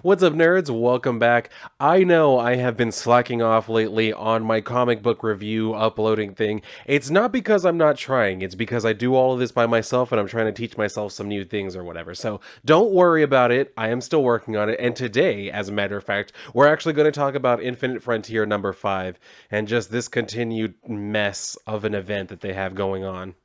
What's up, nerds? Welcome back. I know I have been slacking off lately on my comic book review uploading thing. It's not because I'm not trying, it's because I do all of this by myself and I'm trying to teach myself some new things or whatever. So don't worry about it. I am still working on it. And today, as a matter of fact, we're actually going to talk about Infinite Frontier number 5 and just this continued mess of an event that they have going on.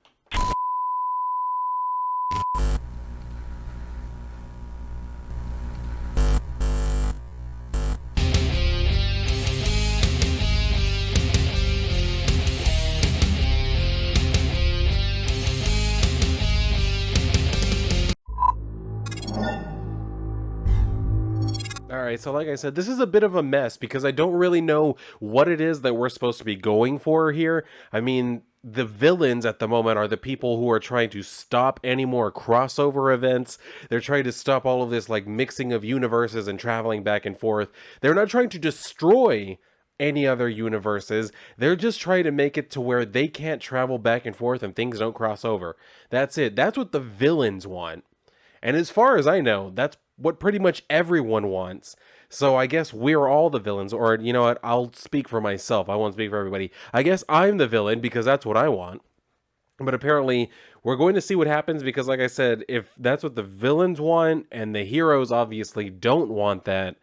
All right, so like I said, this is a bit of a mess because I don't really know what it is that we're supposed to be going for here. I mean, the villains at the moment are the people who are trying to stop any more crossover events. They're trying to stop all of this like mixing of universes and traveling back and forth. They're not trying to destroy any other universes. They're just trying to make it to where they can't travel back and forth and things don't cross over. That's it. That's what the villains want. And as far as I know, that's what pretty much everyone wants. So I guess we're all the villains, or you know what? I'll speak for myself. I won't speak for everybody. I guess I'm the villain because that's what I want. But apparently, we're going to see what happens because, like I said, if that's what the villains want and the heroes obviously don't want that,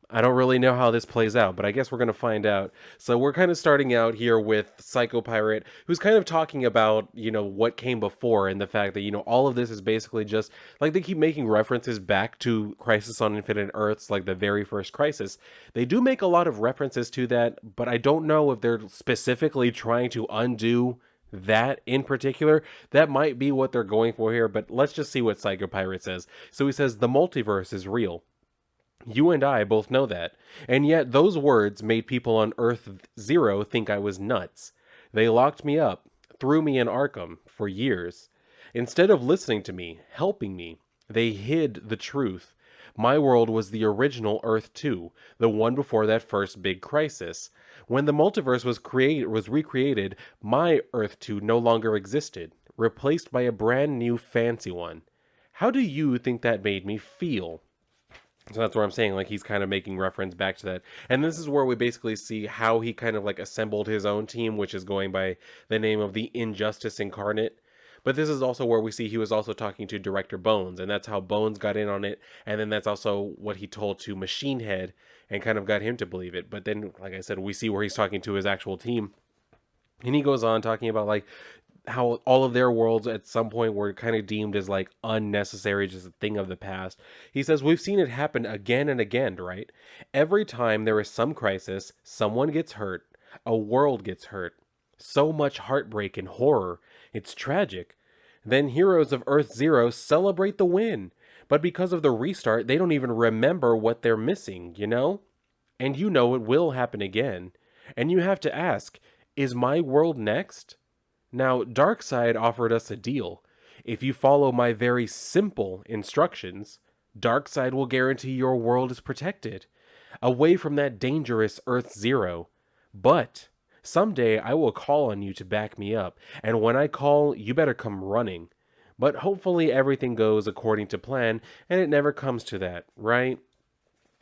I don't really know how this plays out, but I guess we're going to find out. So we're kind of starting out here with Psychopirate, who's kind of talking about, what came before and the fact that, all of this is basically just, like they keep making references back to Crisis on Infinite Earths, like the very first Crisis. They do make a lot of references to that, but I don't know if they're specifically trying to undo that in particular. That might be what they're going for here, but let's just see what Psychopirate says. So he says, the multiverse is real. You and I both know that, and yet those words made people on Earth Zero think I was nuts. They locked me up, threw me in Arkham for years. Instead of listening to me, helping me, they hid the truth. My world was the original Earth 2, the one before that first big crisis. When the multiverse was recreated, my Earth 2 no longer existed, replaced by a brand new fancy one. How do you think that made me feel? So that's where I'm saying, like, he's kind of making reference back to that. And this is where we basically see how he kind of, like, assembled his own team, which is going by the name of the Injustice Incarnate. But this is also where we see he was also talking to Director Bones, and that's how Bones got in on it. And then that's also what he told to Machine Head and kind of got him to believe it. But then, like I said, we see where he's talking to his actual team. And he goes on talking about, like, how all of their worlds at some point were kind of deemed as like unnecessary, just a thing of the past. He says, we've seen it happen again and again, right? Every time there is some crisis, someone gets hurt, a world gets hurt. So much heartbreak and horror. It's tragic. Then heroes of Earth Zero celebrate the win. But because of the restart, they don't even remember what they're missing, you know? And you know it will happen again. And you have to ask, is my world next? Now, Darkseid offered us a deal. If you follow my very simple instructions, Darkseid will guarantee your world is protected, away from that dangerous Earth Zero. But someday I will call on you to back me up, and when I call, you better come running. But hopefully everything goes according to plan, and it never comes to that, right?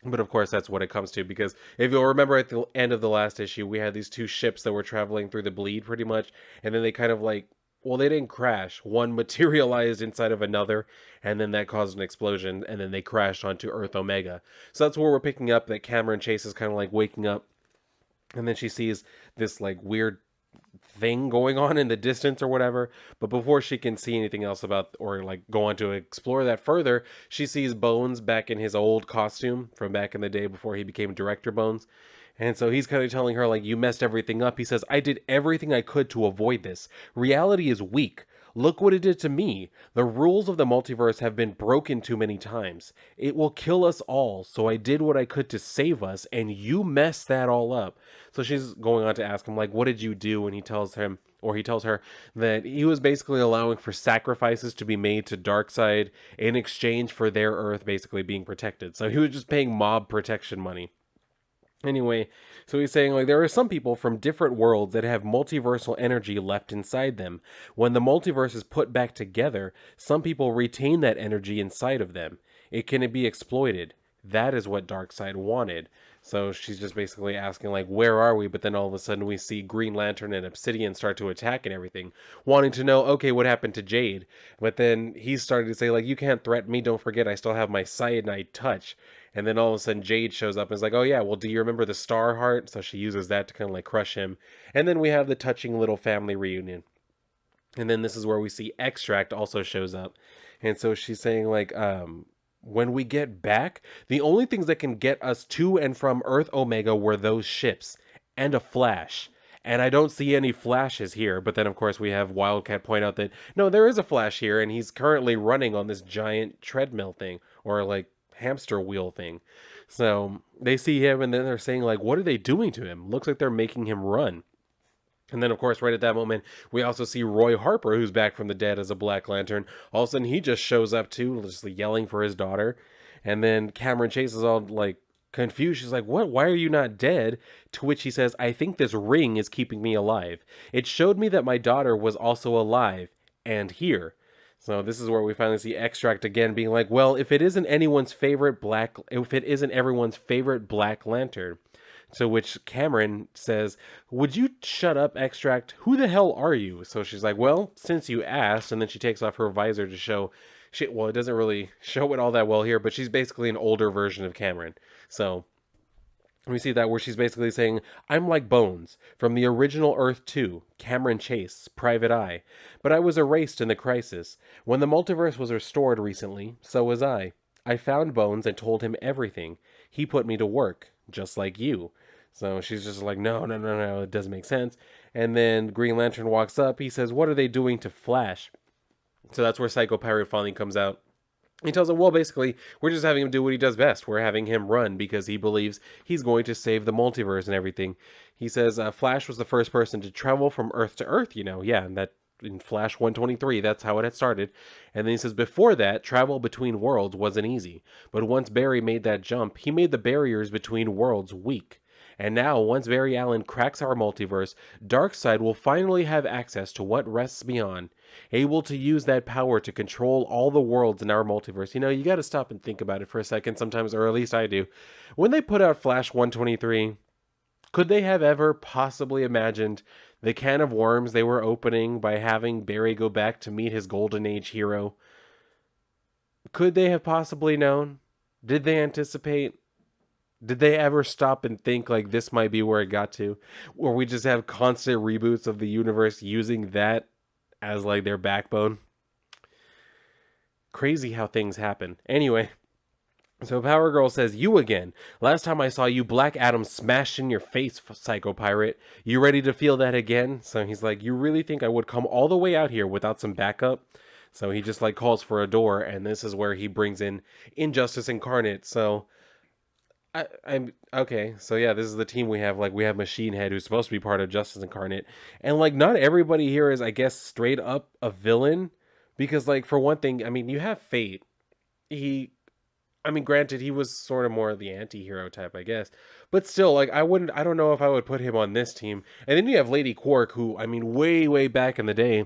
But of course, that's what it comes to, because if you'll remember at the end of the last issue, we had these two ships that were traveling through the bleed pretty much, and then they kind of like, well, they didn't crash. One materialized inside of another, and then that caused an explosion, and then they crashed onto Earth Omega. So that's where we're picking up that Cameron Chase is kind of like waking up, and then she sees this like weird thing going on in the distance or whatever. But before she can see anything else about or like go on to explore that further, she sees Bones back in his old costume from back in the day before he became Director Bones. And so he's kind of telling her, like, you messed everything up. He says, I did everything I could to avoid this. Reality is weak. Look what it did to me. The rules of the multiverse have been broken too many times. It will kill us all, so I did what I could to save us, and you messed that all up. So she's going on to ask him, like, what did you do? And he tells him, or he tells her, that he was basically allowing for sacrifices to be made to Darkseid in exchange for their Earth basically being protected. So he was just paying mob protection money. Anyway, so he's saying, like, there are some people from different worlds that have multiversal energy left inside them. When the multiverse is put back together, some people retain that energy inside of them. It can be exploited. that is what Darkseid wanted. So she's just basically asking, like, where are we? But then all of a sudden we see Green Lantern and Obsidian start to attack and everything, wanting to know, okay, what happened to Jade? But then he's starting to say, like, you can't threaten me. Don't forget, I still have my cyanide touch. And then all of a sudden Jade shows up and is like, oh, yeah, well, do you remember the Star Heart? So she uses that to kind of like crush him. And then we have the touching little family reunion. And then this is where we see Extract also shows up. And so she's saying, like, when we get back, the only things that can get us to and from Earth Omega were those ships and a Flash. And I don't see any Flashes here. But then, of course, we have Wildcat point out that, no, there is a Flash here, and he's currently running on this giant treadmill thing, or like hamster wheel thing. So they see him, and then they're saying, like, what are they doing to him? Looks like they're making him run. And then, of course, right at that moment, we also see Roy Harper, who's back from the dead as a Black Lantern. All of a sudden, he just shows up too, just yelling for his daughter. And then Cameron Chase is all like confused. She's like, "What? Why are you not dead?" To which he says, "I think this ring is keeping me alive. It showed me that my daughter was also alive and here." So this is where we finally see Extract again being like, "Well, if it isn't if it isn't everyone's favorite Black Lantern." To which Cameron says, "Would you shut up, Extract? Who the hell are you?" So she's like, "Well, since you asked," and then she takes off her visor to show shit. Well, it doesn't really show it all that well here, but she's basically an older version of Cameron. So we see that where she's basically saying, "I'm like Bones from the original Earth 2, Cameron Chase, Private Eye. But I was erased in the crisis. When the multiverse was restored recently, so was I. I found Bones and told him everything. He put me to work, just like you." So she's just like, no, no, no, no, it doesn't make sense. And then Green Lantern walks up. He says, "What are they doing to Flash?" So that's where Psychopirate finally comes out. He tells him, well, basically, we're just having him do what he does best. We're having him run because he believes he's going to save the multiverse and everything. He says Flash was the first person to travel from Earth to Earth, yeah, and that in Flash 123, that's how it had started. And then he says, before that, travel between worlds wasn't easy. But once Barry made that jump, he made the barriers between worlds weak. And now, once Barry Allen cracks our multiverse, Darkseid will finally have access to what rests beyond, able to use that power to control all the worlds in our multiverse. You got to stop and think about it for a second sometimes, or at least I do. When they put out Flash 123, could they have ever possibly imagined the can of worms they were opening by having Barry go back to meet his Golden Age hero? Could they have possibly known? Did they anticipate? Did they ever stop and think like this might be where it got to? Or we just have constant reboots of the universe using that as like their backbone? Crazy how things happen. Anyway, so Power Girl says, "You again. Last time I saw you, Black Adam smashed in your face, Psychopirate. You ready to feel that again?" So he's like, "You really think I would come all the way out here without some backup?" So he just like calls for a door, and this is where he brings in Injustice Incarnate. So I'm okay. So yeah, this is the team we have. Like we have Machine Head, who's supposed to be part of Justice Incarnate, and like not everybody here is, I guess, straight up a villain, because like for one thing, I mean, you have Fate. He, I mean, granted, he was sort of more the anti-hero type, I guess, but still, like I don't know if I would put him on this team. And then you have Lady Quark, who I mean, way back in the day,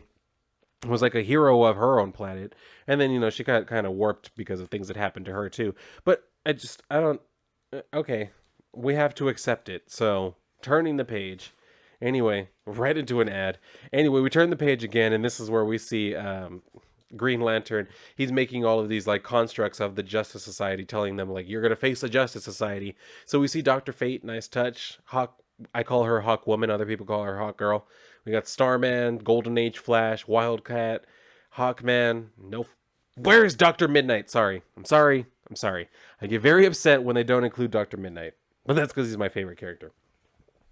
was like a hero of her own planet, and then she got kind of warped because of things that happened to her too. But I don't. Okay, we have to accept it. So, turning the page. Anyway, right into an ad. Anyway, we turn the page again, and this is where we see Green Lantern. He's making all of these like constructs of the Justice Society, telling them like, you're gonna face the Justice Society. So we see Dr. Fate, nice touch. Hawk, I call her Hawk Woman. Other people call her Hawk Girl. We got Starman, Golden Age Flash, Wildcat, Hawkman. No, where is Dr. Midnight? Sorry. I'm sorry. I get very upset when they don't include Dr. Midnight, but that's because he's my favorite character.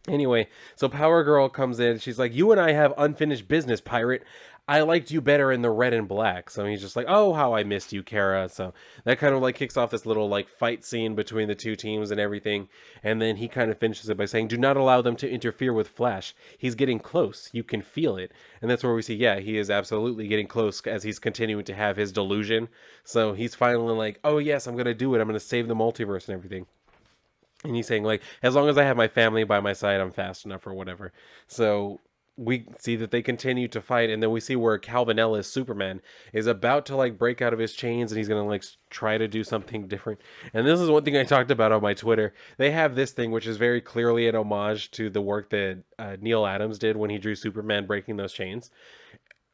Anyway, so Power Girl comes in. She's like, "You and I have unfinished business, pirate. I liked you better in the red and black." So he's just like, "Oh, how I missed you, Kara." So that kind of like kicks off this little like fight scene between the two teams and everything. And then he kind of finishes it by saying, "Do not allow them to interfere with Flash. He's getting close. You can feel it." And that's where we see, yeah, he is absolutely getting close as he's continuing to have his delusion. So he's finally like, "Oh yes, I'm going to do it. I'm going to save the multiverse and everything." And he's saying, like, as long as I have my family by my side, I'm fast enough or whatever. So we see that they continue to fight, and then we see where Calvin Ellis, Superman, is about to like break out of his chains, and he's gonna like try to do something different. And this is one thing I talked about on my Twitter. They have this thing which is very clearly an homage to the work that Neil Adams did when he drew Superman breaking those chains.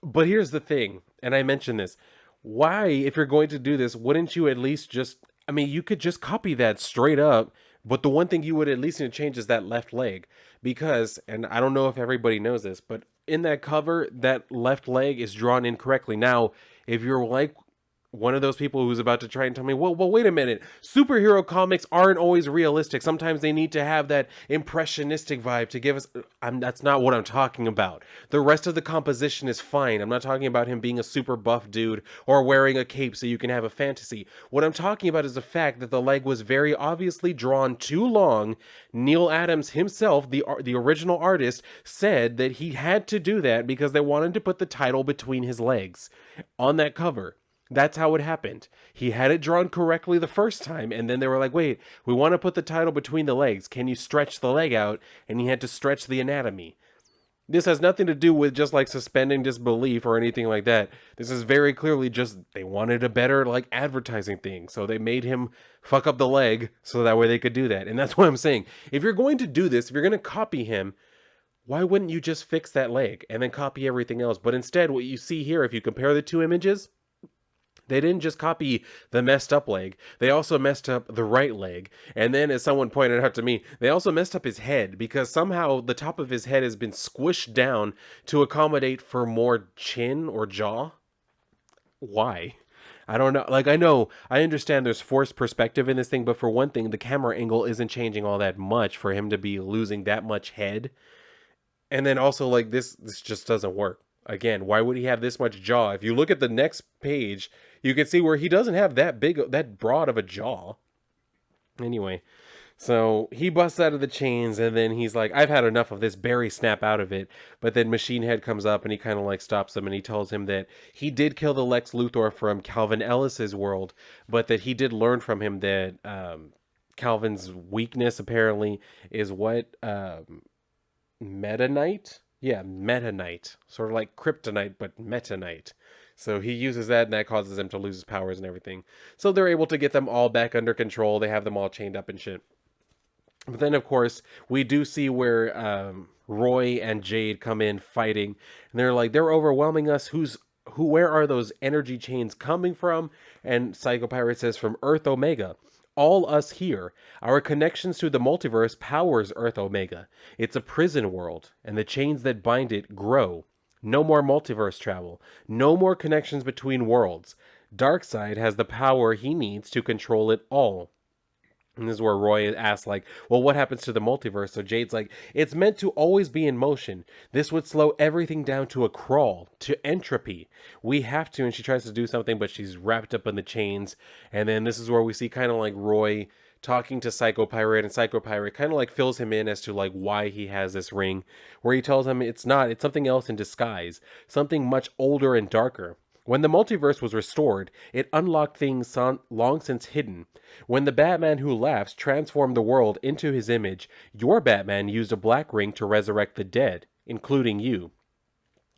But here's the thing, and I mentioned this. Why, if you're going to do this, wouldn't you at least just, I mean, you could just copy that straight up, but the one thing you would at least need to change is that left leg. Because, and I don't know if everybody knows this, but in that cover, that left leg is drawn incorrectly. Now, if you're like one of those people who's about to try and tell me, well, wait a minute. Superhero comics aren't always realistic. Sometimes they need to have that impressionistic vibe to give us. That's not what I'm talking about. The rest of the composition is fine. I'm not talking about him being a super buff dude or wearing a cape so you can have a fantasy. What I'm talking about is the fact that the leg was very obviously drawn too long. Neil Adams himself, the original artist, said that he had to do that because they wanted to put the title between his legs on that cover. That's how it happened. He had it drawn correctly the first time, and then they were like, wait, we want to put the title between the legs. Can you stretch the leg out? And he had to stretch the anatomy. This has nothing to do with just like suspending disbelief or anything like that. This is very clearly just they wanted a better like advertising thing. So they made him fuck up the leg so that way they could do that. And that's what I'm saying. If you're going to do this, if you're going to copy him, why wouldn't you just fix that leg and then copy everything else? But instead, what you see here, if you compare the two images, they didn't just copy the messed up leg, they also messed up the right leg. And then, as someone pointed out to me, they also messed up his head because somehow the top of his head has been squished down to accommodate for more chin or jaw. Why? I don't know. Like, I understand there's forced perspective in this thing, but for one thing, the camera angle isn't changing all that much for him to be losing that much head. And then also, like, this just doesn't work. Again, why would he have this much jaw? If you look at the next page, you can see where he doesn't have that broad of a jaw. Anyway, so he busts out of the chains, and then he's like, I've had enough of this. Barry snap out of it. But then Machine Head comes up, and he kind of like stops him, and he tells him that he did kill the Lex Luthor from Calvin Ellis's world, but that he did learn from him that Calvin's weakness apparently is what Metanite? Yeah, Metanite. Sort of like Kryptonite, but Metanite. So he uses that, and that causes him to lose his powers and everything. So they're able to get them all back under control. They have them all chained up and shit. But then, of course, we do see where Roy and Jade come in fighting. And they're like, they're overwhelming us. Where are those energy chains coming from? And Psychopirate says, from Earth Omega. All us here. Our connections to the multiverse powers Earth Omega. It's a prison world, and the chains that bind it grow. No more multiverse travel. No more connections between worlds. Darkseid has the power he needs to control it all. And this is where Roy asks, like, well, what happens to the multiverse? So Jade's like, it's meant to always be in motion. This would slow everything down to a crawl, to entropy. We have to, and she tries to do something, but she's wrapped up in the chains. And then this is where we see kind of like Roy talking to Psychopirate, and Psychopirate kind of like fills him in as to like why he has this ring, where he tells him it's something else in disguise, something much older and darker. When the multiverse was restored, it unlocked things long since hidden. When the Batman who laughs transformed the world into his image, your Batman used a black ring to resurrect the dead, including you.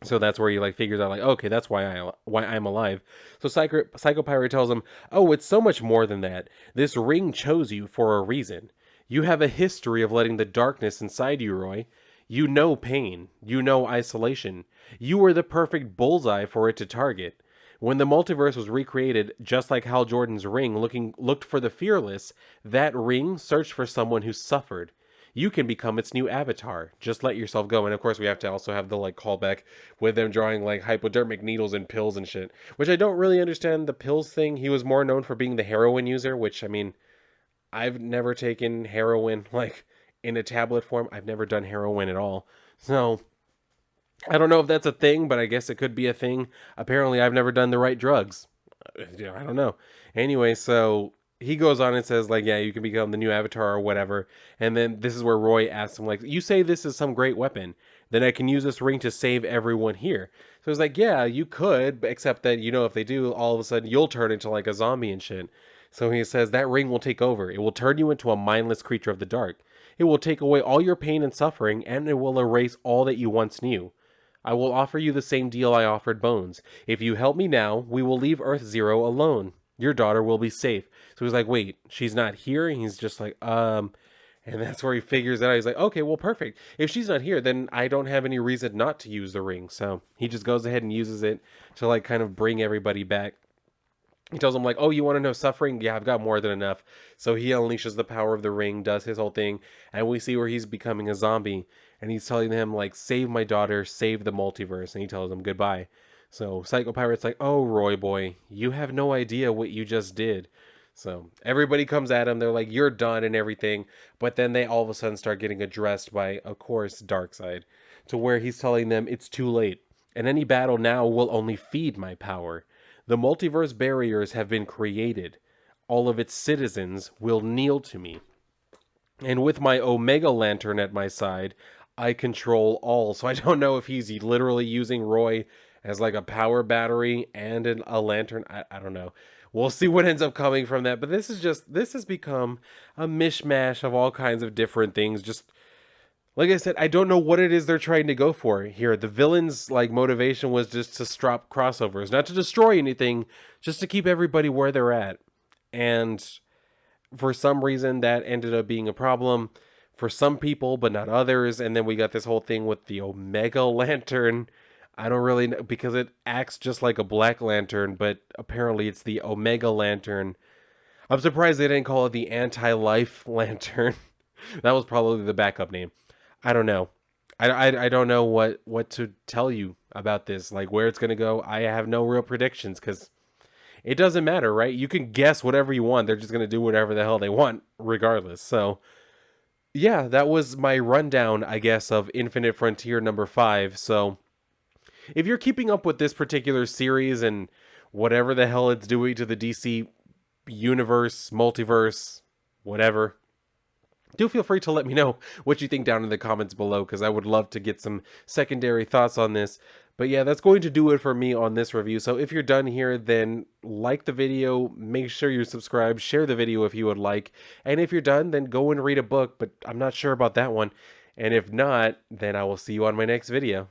So that's where he like figures out like, okay, that's why I'm alive. So Psychopirate tells him, oh, it's so much more than that. This ring chose you for a reason. You have a history of letting the darkness inside you, Roy. You know pain. You know isolation. You were the perfect bullseye for it to target. When the multiverse was recreated, just like Hal Jordan's ring looked for the fearless, that ring searched for someone who suffered. You can become its new avatar. Just let yourself go. And of course, we have to also have the like callback with them drawing like hypodermic needles and pills and shit, which I don't really understand the pills thing. He was more known for being the heroin user, which I mean, I've never taken heroin like in a tablet form. I've never done heroin at all. So I don't know if that's a thing, but I guess it could be a thing. Apparently, I've never done the right drugs. I don't know. Anyway, so he goes on and says, like, yeah, you can become the new avatar or whatever. And then this is where Roy asks him, like, you say this is some great weapon. Then I can use this ring to save everyone here. So he's like, yeah, you could, except that, if they do, all of a sudden you'll turn into like a zombie and shit. So he says that ring will take over. It will turn you into a mindless creature of the dark. It will take away all your pain and suffering, and it will erase all that you once knew. I will offer you the same deal I offered Bones. If you help me now, we will leave Earth Zero alone. Your daughter will be safe." So he's like, "Wait, she's not here?" And he's just like, And that's where he figures it out. He's like, "Okay, well, perfect. If she's not here, then I don't have any reason not to use the ring." So he just goes ahead and uses it to like kind of bring everybody back. He tells him like, "Oh, you want to know suffering? Yeah, I've got more than enough." So he unleashes the power of the ring, does his whole thing, and we see where he's becoming a zombie, and he's telling him like, "Save my daughter, save the multiverse," and he tells him goodbye. So Psychopirate's like, "Oh, Roy boy, you have no idea what you just did." So everybody comes at him. They're like, "You're done," and everything. But then they all of a sudden start getting addressed by, of course, Darkseid, to where he's telling them it's too late, and any battle now will only feed my power. The multiverse barriers have been created. All of its citizens will kneel to me. And with my Omega Lantern at my side, I control all. So I don't know if he's literally using Roy as like a power battery and a lantern. I don't know. We'll see what ends up coming from that. But this has become a mishmash of all kinds of different things. Just like I said, I don't know what it is they're trying to go for here. The villain's like motivation was just to stop crossovers, not to destroy anything, just to keep everybody where they're at. And for some reason that ended up being a problem for some people, but not others. And then we got this whole thing with the Omega Lantern. I don't really know because it acts just like a Black Lantern, but apparently it's the Omega Lantern. I'm surprised they didn't call it the Anti-Life Lantern. That was probably the backup name. I don't know. I don't know what to tell you about this, like where it's going to go. I have no real predictions because it doesn't matter, right? You can guess whatever you want. They're just going to do whatever the hell they want regardless. So, yeah, that was my rundown, I guess, of Infinite Frontier number 5. So, if you're keeping up with this particular series and whatever the hell it's doing to the DC universe, multiverse, whatever, do feel free to let me know what you think down in the comments below, because I would love to get some secondary thoughts on this. But yeah, that's going to do it for me on this review. So if you're done here, then like the video, make sure you subscribe, share the video if you would like. And if you're done, then go and read a book, but I'm not sure about that one. And if not, then I will see you on my next video.